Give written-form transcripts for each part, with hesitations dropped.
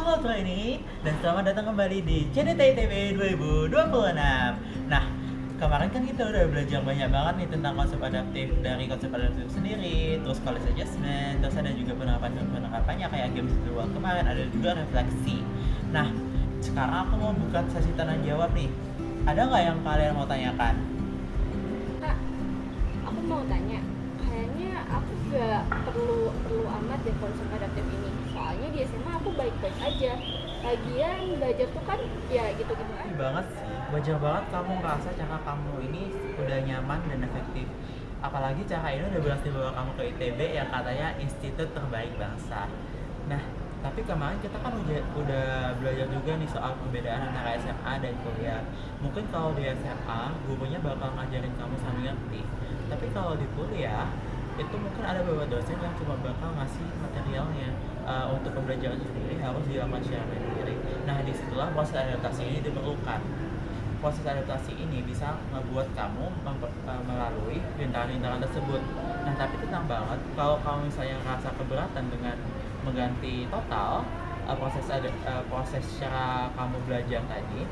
Halo trainee, dan selamat datang kembali di CDTITB 2026. Nah, kemarin kan kita udah belajar banyak banget nih tentang konsep adaptif, dari konsep adaptif sendiri, terus college adjustment, terus ada juga penerapannya kayak games virtual kemarin, ada juga refleksi. Nah, sekarang aku mau buka sesi tanya jawab nih. Ada nggak yang kalian mau tanyakan? Kak, aku mau tanya. Kayaknya aku gak perlu amat deh konsep adaptif ini. Soalnya di SMA aku baik-baik aja. Lagian belajar tuh kan ya gitu-gitu aja. Banget sih, wajar banget kamu ngerasa cara kamu ini udah nyaman dan efektif. Apalagi cara ini udah berhasil bawa kamu ke ITB yang katanya institut terbaik bangsa. Nah, tapi kemarin kita kan udah belajar juga nih soal perbedaan antara SMA dan kuliah. Mungkin kalau di SMA, gurunya bakal ngajarin kamu sambil ngerti. Tapi kalau di kuliah, itu mungkin ada beberapa dosen yang cuma bakal ngasih materialnya. Untuk pembelajaran itu sendiri harus dilakukan secara mandiri. Nah, disitulah proses adaptasi ini diperlukan. Proses adaptasi ini bisa membuat kamu melalui rintangan-rintangan tersebut. Nah, tapi tenang banget, kalau kamu misalnya ngerasa keberatan dengan mengganti total proses cara kamu belajar tadi,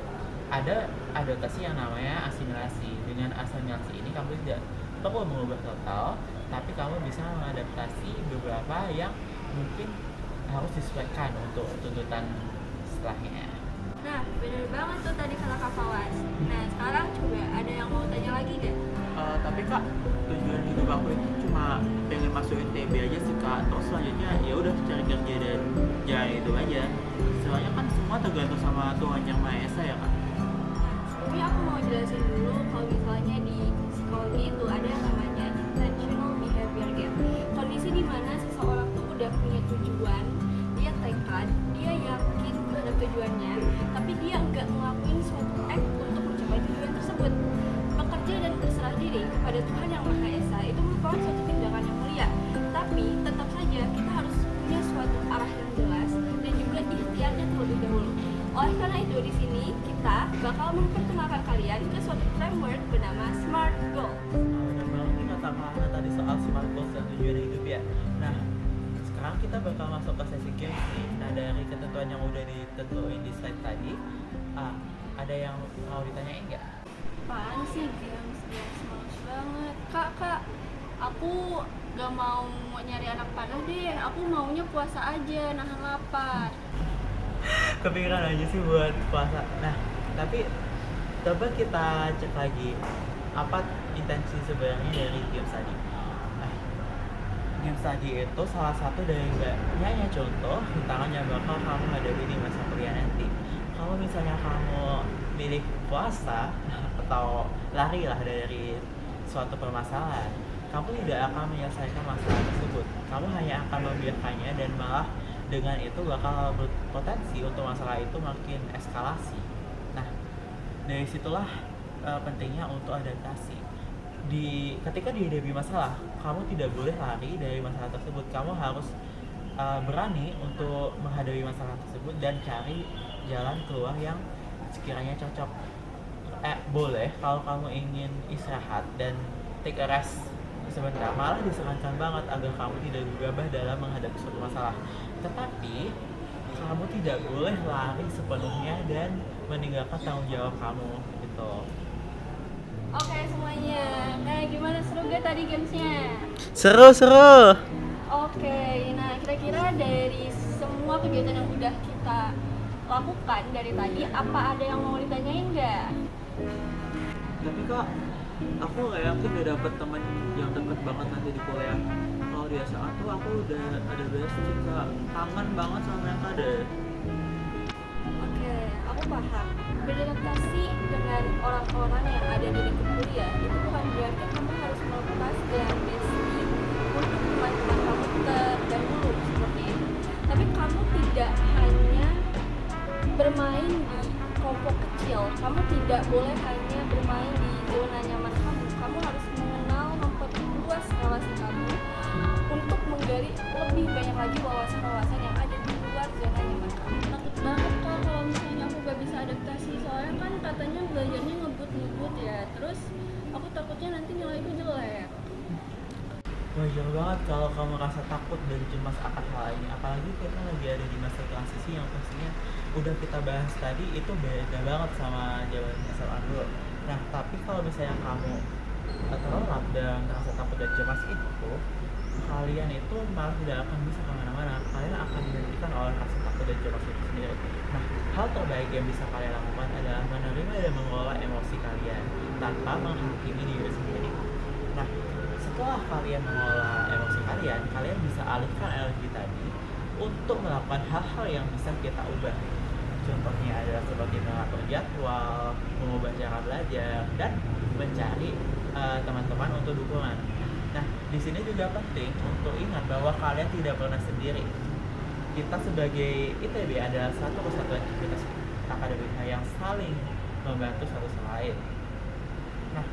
ada adaptasi yang namanya asimilasi. Dengan asimilasi ini kamu tidak perlu mengubah total, tapi kamu bisa mengadaptasi beberapa yang mungkin harus disesuaikan untuk tuntutan setelahnya. Nah, bener banget tuh tadi kata Kak Fawas. Nah, sekarang coba ada yang mau tanya lagi gak? Tapi kak, tujuan hidup aku itu cuma pengen masuk ITB aja sih kak. Terus selanjutnya ya udah cari kerja dan jalan itu aja. Soalnya kan semua tergantung sama Tuhan Yang Maha Esa ya kak. Nah, sebelumnya aku mau jelasin dulu kalau misalnya di psikologi itu ada yang namanya intentional behavior gap. Kondisi di mana seseorang tuh udah punya tujuan, dia tekad, dia yakin terhadap tujuannya, tapi dia nggak ngelakuin suatu act untuk mencapai tujuan tersebut. Bekerja dan berserah diri kepada Tuhan Yang Maha Esa itu merupakan suatu tindakan yang mulia, tapi tetap saja kita harus punya suatu arah yang jelas dan juga ikhtiarnya terlebih dahulu. Oleh karena itu di sini kita bakal memperkenalkan kalian ke suatu framework bernama SMART Goals. Benar banget nih kata Kak tadi soal smart goals dan tujuan hidup ya. Nah, sekarang kita bakal masuk ke sesi games nih. Nah, dari ketentuan yang udah ditentuin di slide tadi, ada yang mau ditanyain nggak? Apaan sih games males banget. Kak, aku gak mau nyari anak panah deh. Aku maunya puasa aja, nahan lapar. Kepikiran aja sih buat puasa. Nah, tapi coba kita cek lagi apa intensi sebenarnya dari games tadi. Nah, games tadi itu salah satu dari banyaknya contoh tantangan yang bakal kamu hadapi di masa kuliah nanti. Kalau misalnya kamu pilih puasa atau lari lah dari suatu permasalahan, kamu tidak akan menyelesaikan masalah tersebut. Kamu hanya akan membiarkannya dan malah dengan itu bakal berpotensi untuk masalah itu makin eskalasi. Nah, dari situlah pentingnya untuk adaptasi. Ketika dihadapi masalah, kamu tidak boleh lari dari masalah tersebut. Kamu harus berani untuk menghadapi masalah tersebut dan cari jalan keluar yang sekiranya cocok. Boleh kalau kamu ingin istirahat dan take a rest sebentar, malah disarankan banget agar kamu tidak gegabah dalam menghadapi suatu masalah. Tetapi kamu tidak boleh lari sepenuhnya dan meninggalkan tanggung jawab kamu gitu. Oke semuanya, gimana, seru gak tadi gamesnya? Seru. Oke, nah kira-kira dari semua kegiatan yang udah kita lakukan dari tadi, apa ada yang mau ditanyain nggak? Tapi kak, aku nggak yakin udah dapet teman yang deket banget nanti di kuliah. Kalau di SMA tuh aku udah ada bestie kak, kangen banget sama mereka deh. Oke, aku paham. Beradaptasi dengan orang-orang yang ada di lingkup kuliah itu bukan berarti kamu harus melepas dengan bestie untuk teman-teman kamu terdahulu seperti itu. Tapi kamu tidak hanya bermain di kelompok kecil, kamu tidak boleh hanya bermain di zona nyaman kamu. Kamu harus mengenal, memperluas relasi kamu untuk menggali lebih banyak lagi wawasan-wawasan yang ada di luar zona nyaman kamu. Takut banget kak kalau misalnya aku gak bisa adaptasi, soalnya kan katanya belajarnya ngebut ya, terus aku takutnya nanti nilaiku jelek. wajar banget kalau kamu rasa takut dan cemas akan hal ini, apalagi kita lagi ada di masa transisi yang pastinya udah kita bahas tadi itu beda banget sama zaman SMA dulu. Nah tapi kalau misalnya kamu terlelap dan rasa takut dan cemas itu, kalian itu malah tidak akan bisa kemana-mana, kalian akan dihentikan oleh rasa takut dan cemas itu sendiri. Nah hal terbaik yang bisa kalian lakukan adalah menerima dan mengelola emosi kalian tanpa menghakimi diri sendiri. Nah, setelah kalian mengolah emosi kalian, kalian bisa alihkan energi tadi untuk melakukan hal-hal yang bisa kita ubah. Contohnya adalah seperti mengatur jadwal, mengubah cara belajar, dan mencari teman-teman untuk dukungan. Nah, di sini juga penting untuk ingat bahwa kalian tidak pernah sendiri. Kita sebagai ITB adalah satu kesatuan civitas akademika yang saling membantu satu sama lain. Nah,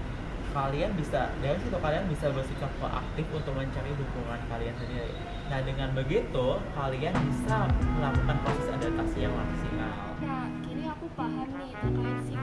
kalian bisa dari situ kalian bisa bersikap proaktif untuk mencari dukungan kalian sendiri. Nah, dengan begitu kalian bisa melakukan proses adaptasi yang maksimal. Nah, kini aku paham nih terkait si